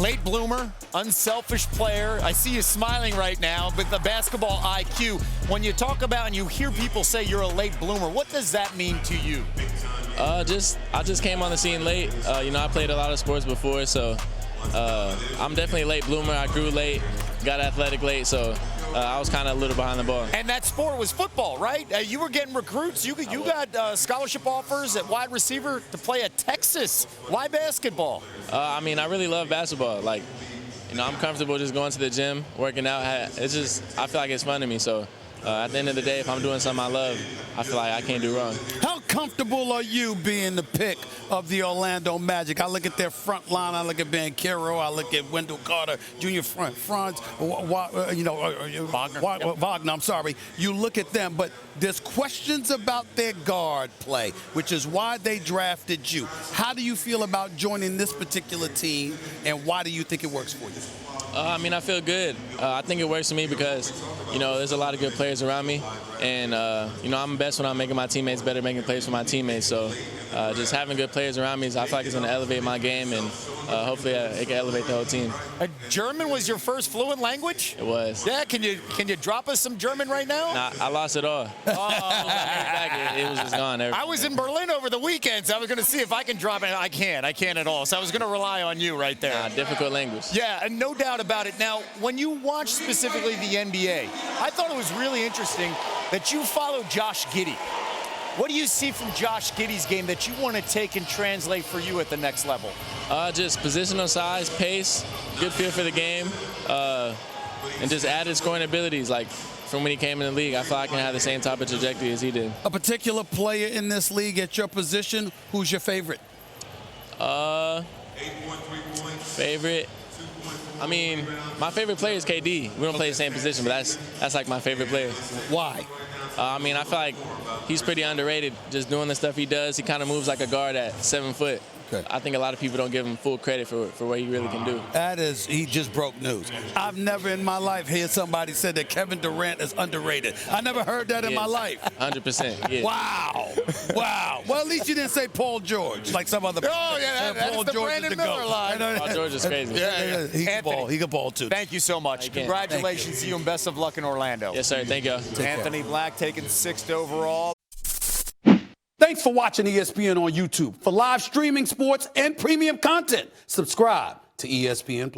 Late bloomer, unselfish player. I see you smiling right now with the basketball IQ. When you talk about and you hear people say you're a late bloomer, what does that mean to you? I just came on the scene late. I played a lot of sports before, so I'm definitely a late bloomer. I grew late, got athletic late, so I was kind of a little behind the ball. And that sport was football, right? You were getting recruits. You got scholarship offers at wide receiver to play at Texas. Why basketball? I really love basketball. I'm comfortable just going to the gym, working out. I feel like it's fun to me, so. At the end of the day, if I'm doing something I love, I feel like I can't do wrong. How comfortable are you being the pick of the Orlando Magic? I look at their front line. I look at Banchero. I look at Wendell Carter Jr. Franz, Wagner. I'm sorry. You look at them, but there's questions about their guard play, which is why they drafted you. How do you feel about joining this particular team, and why do you think it works for you? I feel good. I think it works for me because, there's a lot of good players around me. And, I'm best when I'm making my teammates better, making plays for my teammates. So just having good players around me, I feel like it's going to elevate my game, and hopefully it can elevate the whole team. German was your first fluent language? It was. Yeah, can you drop us some German right now? Nah, I lost it all. It was just gone. I was in Berlin over the weekend, so I was going to see if I can drop it. I can't at all. So I was going to rely on you right there. Difficult language. Yeah, and no doubt about it. Now, when you watch specifically the NBA, I thought it was really interesting that you follow Josh Giddey. What do you see from Josh Giddey's game that you want to take and translate for you at the next level? Just positional size, pace, good feel for the game, and just added scoring abilities. From when he came in the league, I feel like I can have the same type of trajectory as he did. A particular player in this league at your position, who's your favorite? Favorite? My favorite player is KD. We don't play the same position, but that's like my favorite player. Why? I feel like he's pretty underrated. Just doing the stuff he does, he kind of moves like a guard at 7 foot. Okay. I think a lot of people don't give him full credit for what he really can do. He just broke news. I've never in my life heard somebody say that Kevin Durant is underrated. I never heard that in my life. 100%. Yeah. Wow. Well, at least you didn't say Paul George like some other. Oh, yeah, that's Paul the George Brandon Miller line. Paul George is crazy. Yeah. He can ball. He can ball, too. Thank you so much. Congratulations to you and best of luck in Orlando. Yes, sir. Thank you. Anthony Black taken 6th overall. Thanks for watching ESPN on YouTube. For live streaming sports and premium content, subscribe to ESPN+.